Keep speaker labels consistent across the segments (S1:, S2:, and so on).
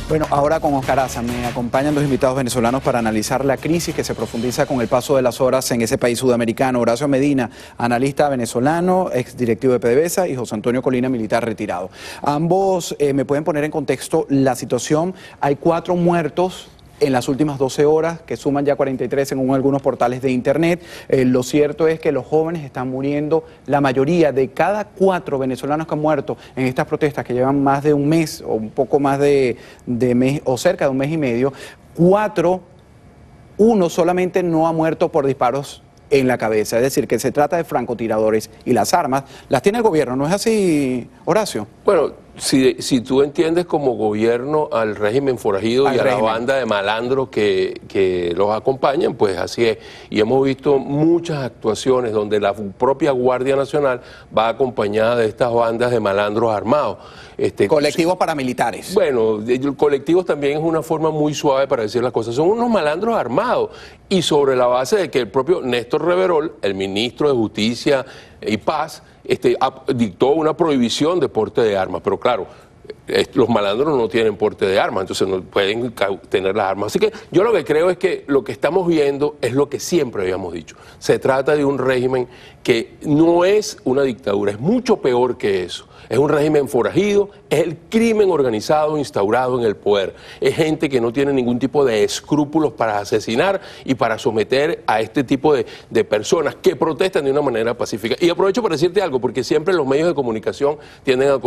S1: Bueno, ahora con Oscar Aza me acompañan dos invitados venezolanos para analizar la crisis que se profundiza con el paso de las horas en ese país sudamericano. Horacio Medina, analista venezolano, exdirectivo de PDVSA, y José Antonio Colina, militar retirado. Ambos me pueden poner en contexto la situación. Hay 4 muertos en las últimas 12 horas, que suman ya 43 según algunos portales de internet. Lo cierto es que los jóvenes están muriendo. La mayoría de cada 4 venezolanos que han muerto en estas protestas, que llevan más de un mes o un poco más de mes, o cerca de un mes y medio, 4, uno solamente no ha muerto por disparos en la cabeza. Es decir, que se trata de francotiradores, y las armas las tiene el gobierno. ¿No es así, Horacio?
S2: Bueno, si tú entiendes como gobierno al régimen forajido y a la banda de malandros que los acompañan, pues así es. Y hemos visto muchas actuaciones donde la propia Guardia Nacional va acompañada de estas bandas de malandros armados.
S1: Colectivos paramilitares.
S2: Bueno, colectivos también es una forma muy suave para decir las cosas. Son unos malandros armados, y sobre la base de que el propio Néstor Reverol, el ministro de Justicia y Paz, dictó una prohibición de porte de armas. Pero claro, los malandros no tienen porte de armas, entonces no pueden tener las armas. Así que yo lo que creo es que lo que estamos viendo es lo que siempre habíamos dicho. Se trata de un régimen que no es una dictadura, es mucho peor que eso. Es un régimen forajido, es el crimen organizado instaurado en el poder. Es gente que no tiene ningún tipo de escrúpulos para asesinar y para someter a este tipo de personas que protestan de una manera pacífica. Y aprovecho para decirte algo, porque siempre los medios de comunicación tienden a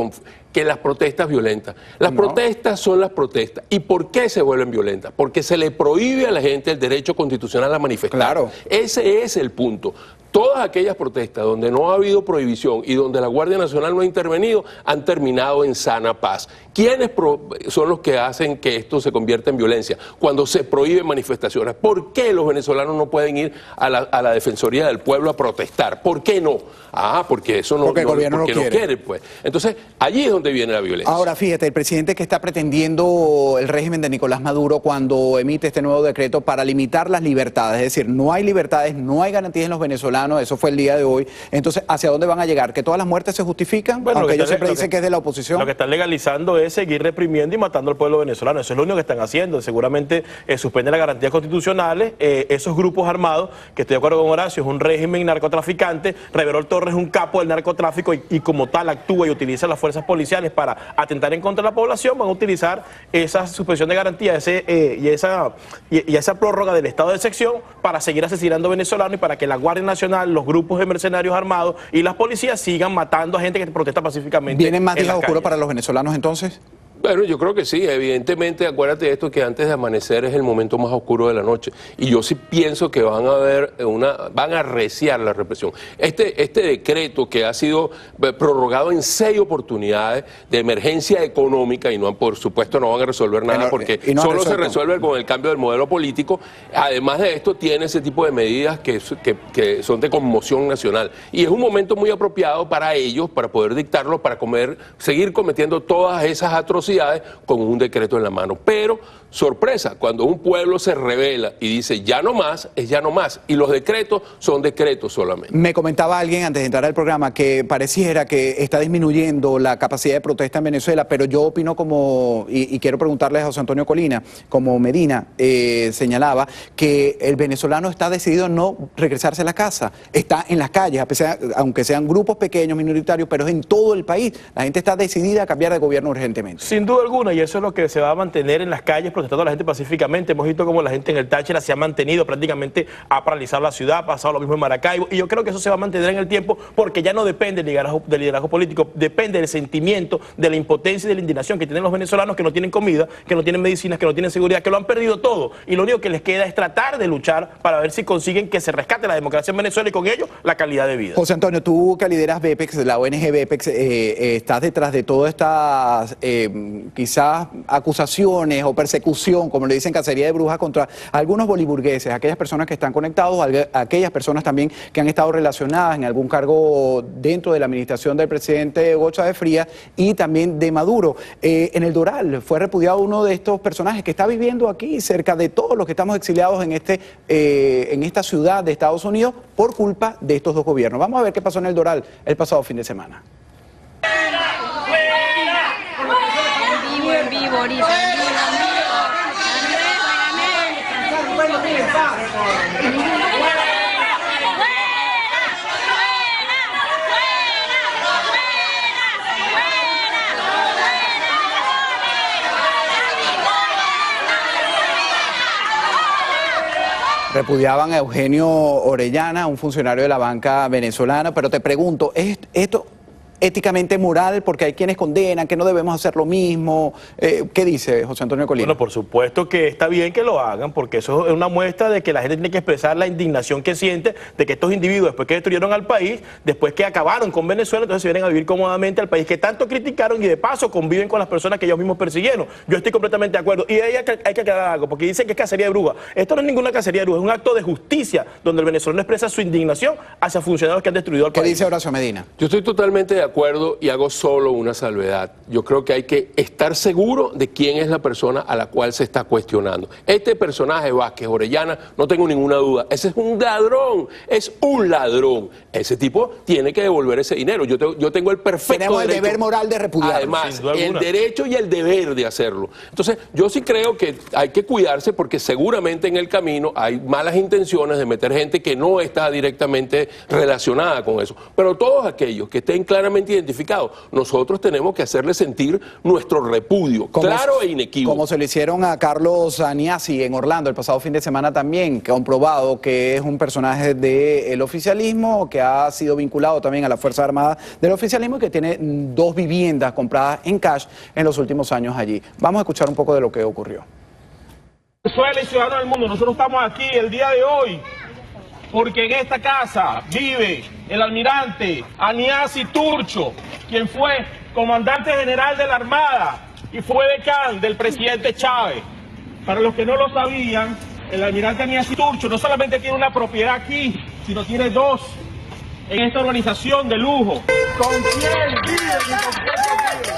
S2: que las protestas violentas. Las protestas son las protestas. ¿Y por qué se vuelven violentas? Porque se le prohíbe a la gente el derecho constitucional a manifestar.
S1: Claro.
S2: Ese es el punto. Todas aquellas protestas donde no ha habido prohibición y donde la Guardia Nacional no ha intervenido han terminado en sana paz. ¿Quiénes son los que hacen que esto se convierta en violencia? Cuando se prohíben manifestaciones. ¿Por qué los venezolanos no pueden ir a la Defensoría del Pueblo a protestar? ¿Por qué no? Porque eso no,
S1: porque el gobierno no quiere.
S2: Pues. Entonces, allí es donde viene la violencia.
S1: Ahora, fíjate, el presidente que está pretendiendo el régimen de Nicolás Maduro cuando emite este nuevo decreto para limitar las libertades, es decir, no hay libertades, no hay garantías en los venezolanos. Eso fue el día de hoy. Entonces, ¿hacia dónde van a llegar? ¿Que todas las muertes se justifican? Bueno, aunque ellos siempre dicen que es de la oposición.
S3: Lo que están legalizando es seguir reprimiendo y matando al pueblo venezolano. Eso es lo único que están haciendo. Seguramente suspenden las garantías constitucionales. Esos grupos armados, que estoy de acuerdo con Horacio, es un régimen narcotraficante. Reverol Torres es un capo del narcotráfico y como tal actúa y utiliza las fuerzas policiales para atentar en contra de la población. Van a utilizar esa suspensión de garantías y esa prórroga del estado de excepción para seguir asesinando venezolanos y para que la Guardia Nacional, los grupos de mercenarios armados y las policías sigan matando a gente que protesta pacíficamente.
S1: ¿Vienen más días oscuros para los venezolanos entonces?
S2: Bueno, yo creo que sí, evidentemente, acuérdate de esto, que antes de amanecer es el momento más oscuro de la noche, y yo sí pienso que van a arreciar la represión. Este decreto, que ha sido prorrogado en 6 oportunidades de emergencia económica, y por supuesto no van a resolver nada, porque solo se resuelve con el cambio del modelo político. Además de esto, tiene ese tipo de medidas que son de conmoción nacional, y es un momento muy apropiado para ellos, para poder dictarlo, para seguir cometiendo todas esas atrocidades con un decreto en la mano. Pero, sorpresa, cuando un pueblo se rebela y dice ya no más, es ya no más. Y los decretos son decretos solamente.
S1: Me comentaba alguien antes de entrar al programa que pareciera que está disminuyendo la capacidad de protesta en Venezuela, pero yo opino y quiero preguntarle a José Antonio Colina, como Medina señalaba, que el venezolano está decidido a no regresarse a la casa. Está en las calles, aunque sean grupos pequeños, minoritarios, pero es en todo el país. La gente está decidida a cambiar de gobierno urgentemente.
S3: Sin duda alguna, y eso es lo que se va a mantener en las calles, protestando a la gente pacíficamente. Hemos visto cómo la gente en el Táchira se ha mantenido, prácticamente ha paralizado la ciudad, ha pasado lo mismo en Maracaibo, y yo creo que eso se va a mantener en el tiempo, porque ya no depende del liderazgo político, depende del sentimiento, de la impotencia y de la indignación que tienen los venezolanos, que no tienen comida, que no tienen medicinas, que no tienen seguridad, que lo han perdido todo, y lo único que les queda es tratar de luchar para ver si consiguen que se rescate la democracia en Venezuela y con ello la calidad de vida.
S1: José Antonio, tú que lideras BEPEX, la ONG BEPEX, estás detrás de todas estas quizás acusaciones o persecución, como le dicen, cacería de brujas contra algunos boliburgueses, aquellas personas que están conectados, aquellas personas también que han estado relacionadas en algún cargo dentro de la administración del presidente Hugo Chávez Frías y también de Maduro. En el Doral fue repudiado uno de estos personajes que está viviendo aquí cerca de todos los que estamos exiliados en esta ciudad de Estados Unidos por culpa de estos dos gobiernos. Vamos a ver qué pasó en el Doral el pasado fin de semana.
S4: En vivo, vivo ahorita, en vivo.
S1: Repudiaban a Eugenio Orellana, un funcionario de la banca venezolana, pero te pregunto, ¿es esto éticamente moral? Porque hay quienes condenan que no debemos hacer lo mismo. ¿Qué dice José Antonio Colina?
S3: Bueno, por supuesto que está bien que lo hagan, porque eso es una muestra de que la gente tiene que expresar la indignación que siente de que estos individuos, después que destruyeron al país, después que acabaron con Venezuela, entonces se vienen a vivir cómodamente al país que tanto criticaron y de paso conviven con las personas que ellos mismos persiguieron. Yo estoy completamente de acuerdo. Y ahí hay que aclarar algo, porque dicen que es cacería de brujas. Esto no es ninguna cacería de brujas, es un acto de justicia donde el venezolano expresa su indignación hacia funcionarios que han destruido al país.
S1: ¿Qué dice Horacio Medina?
S2: Yo estoy totalmente de acuerdo y hago solo una salvedad. Yo creo que hay que estar seguro de quién es la persona a la cual se está cuestionando. Este personaje, Vázquez Orellana, no tengo ninguna duda, ese es un ladrón, es un ladrón. Ese tipo tiene que devolver ese dinero. Yo tengo el perfecto
S1: Tenemos el
S2: derecho,
S1: deber moral de repudiarlo.
S2: Además, el derecho y el deber de hacerlo. Entonces, yo sí creo que hay que cuidarse porque seguramente en el camino hay malas intenciones de meter gente que no está directamente relacionada con eso. Pero todos aquellos que estén claramente identificados, nosotros tenemos que hacerle sentir nuestro repudio, claro e inequívoco.
S1: Como se lo hicieron a Carlos Aniasi en Orlando el pasado fin de semana también, que han probado que es un personaje del oficialismo, que ha sido vinculado también a la Fuerza Armada del oficialismo y que tiene 2 viviendas compradas en cash en los últimos años allí. Vamos a escuchar un poco de lo que ocurrió.
S5: Venezuela y ciudadanos del mundo, nosotros estamos aquí el día de hoy porque en esta casa vive el almirante Aniasi Turcho, quien fue comandante general de la Armada y fue decán del presidente Chávez. Para los que no lo sabían, el almirante Aniasi Turcho no solamente tiene una propiedad aquí, sino tiene 2 en esta organización de lujo. ¿Con quién vive y con quién vive?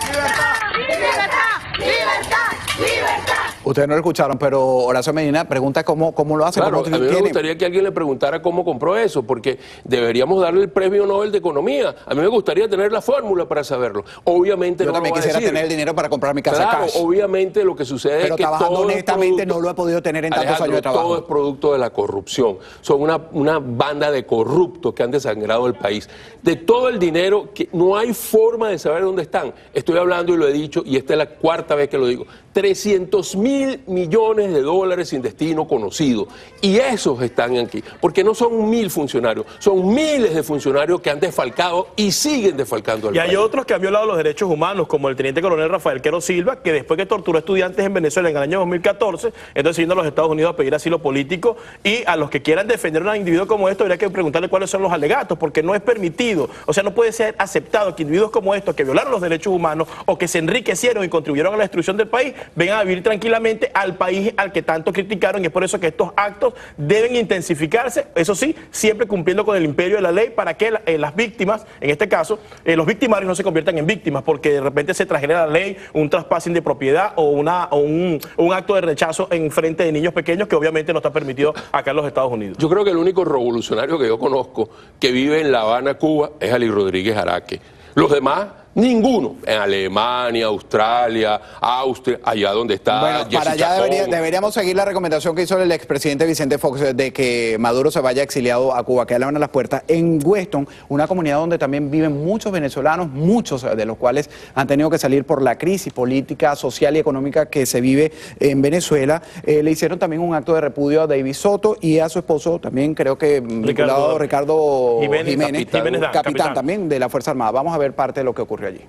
S5: ¡Libertad!
S6: ¡Libertad! ¡Libertad! ¡Libertad!
S1: Ustedes no lo escucharon, pero Horacio Medina pregunta cómo lo hace.
S2: Claro, a mí me gustaría que alguien le preguntara cómo compró eso, porque deberíamos darle el premio Nobel de Economía. A mí me gustaría tener la fórmula para saberlo. Obviamente
S1: yo
S2: no
S1: también quisiera tener el dinero para comprar mi casa cash.
S2: Obviamente lo que sucede es que
S1: trabajando
S2: todo
S1: honestamente no lo he podido tener en tantos años de trabajo.
S2: Todo es producto de la corrupción. Son una banda de corruptos que han desangrado el país. De todo el dinero, que no hay forma de saber dónde están. Estoy hablando y lo he dicho, y esta es la 4ª vez que lo digo. 300.000 millones de dólares sin destino conocido. Y esos están aquí. Porque no son 1.000 funcionarios, son miles de funcionarios que han desfalcado y siguen desfalcando al país.
S3: Y hay otros que han violado los derechos humanos, como el teniente coronel Rafael Quero Silva, que después que torturó estudiantes en Venezuela en el año 2014, entonces yendo a los Estados Unidos a pedir asilo político, y a los que quieran defender a un individuo como esto, habría que preguntarle cuáles son los alegatos, porque no es permitido. O sea, no puede ser aceptado que individuos como estos, que violaron los derechos humanos o que se enriquecieron y contribuyeron a la destrucción del país, vengan a vivir tranquilamente al país al que tanto criticaron, y es por eso que estos actos deben intensificarse, eso sí, siempre cumpliendo con el imperio de la ley, para que las víctimas, en este caso, los victimarios no se conviertan en víctimas, porque de repente se transgrede la ley, un traspasing de propiedad o un acto de rechazo en frente de niños pequeños que obviamente no está permitido acá en los Estados Unidos.
S2: Yo creo que el único revolucionario que yo conozco que vive en La Habana, Cuba, es Ali Rodríguez Araque. Los demás, ninguno. En Alemania, Australia, Austria, allá donde está.
S1: Bueno,
S2: Jessica
S1: para allá
S2: Hall.
S1: deberíamos seguir la recomendación que hizo el expresidente Vicente Fox de que Maduro se vaya exiliado a Cuba, que le abran las puertas. En Weston, una comunidad donde también viven muchos venezolanos, muchos de los cuales han tenido que salir por la crisis política, social y económica que se vive en Venezuela, le hicieron también un acto de repudio a David Soto y a su esposo, también creo que vinculado Ricardo Jiménez, capitán también de la Fuerza Armada. Vamos a ver parte de lo que ocurrió allí.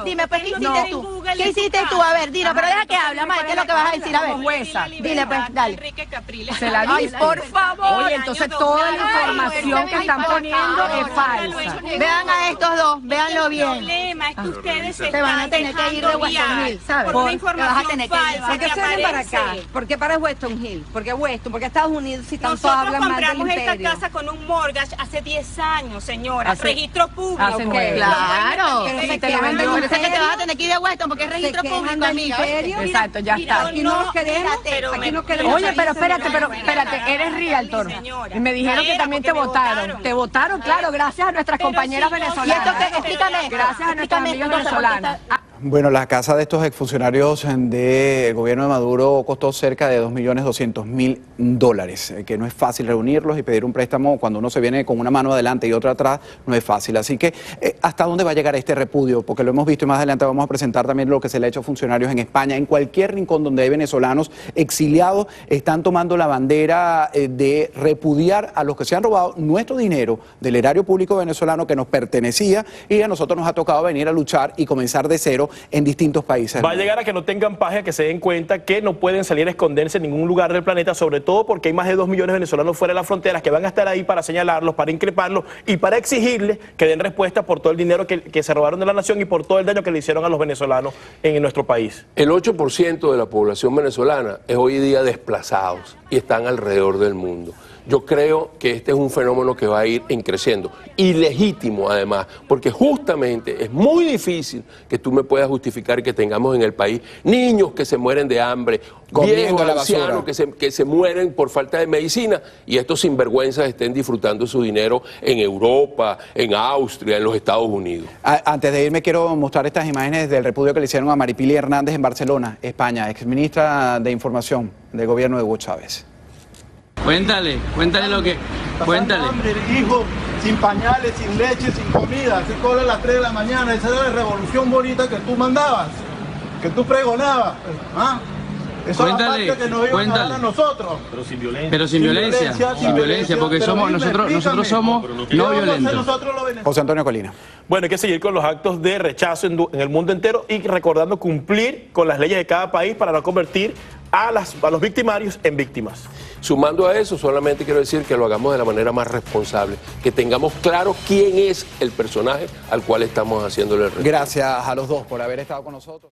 S6: Dime, pues, ¿qué hiciste tú? ¿Qué hiciste tú? A ver, dilo, pero deja que hable, May, ¿qué es lo que vas a decir? A ver, dile, pues, dale.
S4: Se la
S6: Ay, por favor.
S4: Oye, entonces toda la información que están poniendo es falsa.
S6: Vean a estos dos, véanlo bien.
S7: El problema es que ustedes
S6: Te van a tener que ir de Weston Hill, ¿sabes?
S7: por una
S6: Te vas a
S7: información
S6: tener que ir.
S7: falsa
S4: ¿Por qué
S7: que
S4: se vienen para
S7: aparece.
S4: acá? ¿Por qué para Weston Hill? Porque Weston, porque Estados Unidos si tanto
S7: Nosotros
S4: hablan mal del
S7: compramos esta
S4: imperio.
S7: casa con un mortgage hace 10 años, señora.
S4: Hace-
S7: Registro público.
S4: hace nueve.
S6: Claro.
S4: Pero
S6: Si
S4: si
S6: te
S4: te
S6: lo
S4: lo
S6: venden,
S4: venden
S6: por eso es que te
S4: imperio,
S6: vas a tener que ir de Weston, porque es registro
S4: quejan
S6: público,
S4: del
S6: amiga.
S4: imperio.
S6: ¿oíste?
S4: Exacto, ya está.
S6: Aquí
S4: Aquí no nos queremos, aquí no queremos. Oye, pero espérate, eres realtor. Y me dijeron que también te votaron. Te votaron, claro, gracias a nuestras compañeras
S6: ¿Y esto
S4: venezolanas.
S6: qué? Explícame.
S4: Gracias a nuestros
S6: Explícame
S4: amigos
S6: entonces, porque
S4: venezolanos.
S1: Bueno, la casa de estos exfuncionarios del gobierno de Maduro costó cerca de $2.200.000, que no es fácil reunirlos y pedir un préstamo cuando uno se viene con una mano adelante y otra atrás, no es fácil. Así que, ¿hasta dónde va a llegar este repudio? Porque lo hemos visto y más adelante vamos a presentar también lo que se le ha hecho a funcionarios en España. En cualquier rincón donde hay venezolanos exiliados, están tomando la bandera de repudiar a los que se han robado nuestro dinero del erario público venezolano que nos pertenecía, y a nosotros nos ha tocado venir a luchar y comenzar de cero en distintos países.
S3: Va a llegar a que no tengan paz, que se den cuenta que no pueden salir a esconderse en ningún lugar del planeta, sobre todo porque hay más de 2 millones de venezolanos fuera de las fronteras que van a estar ahí para señalarlos, para increparlos y para exigirles que den respuesta por todo el dinero que se robaron de la nación y por todo el daño que le hicieron a los venezolanos en nuestro país.
S2: El 8% de la población venezolana es hoy día desplazados y están alrededor del mundo. Yo creo que este es un fenómeno que va a ir creciendo, ilegítimo además, porque justamente es muy difícil que tú me puedas justificar que tengamos en el país niños que se mueren de hambre, viejos, ancianos que se mueren por falta de medicina, y estos sinvergüenzas estén disfrutando su dinero en Europa, en Austria, en los Estados Unidos.
S1: Antes de irme quiero mostrar estas imágenes del repudio que le hicieron a Maripili Hernández en Barcelona, España, exministra de Información del gobierno de Hugo Chávez.
S8: Cuéntale lo que... Cuéntale.
S9: Hambre, hijo, sin pañales, sin leche, sin comida, se cola a las 3 de la mañana. Esa era la revolución bonita que tú mandabas, que tú pregonabas. ¿Ah? Eso es la parte que nos iban a dar a nosotros.
S8: Pero sin violencia. Sin violencia, porque nosotros somos no violentos.
S1: José Antonio Colina.
S3: Bueno, hay que seguir con los actos de rechazo en el mundo entero y recordando cumplir con las leyes de cada país para no convertir a los victimarios en víctimas.
S2: Sumando a eso, solamente quiero decir que lo hagamos de la manera más responsable, que tengamos claro quién es el personaje al cual estamos haciéndole el rechazo.
S1: Gracias a los dos por haber estado con nosotros.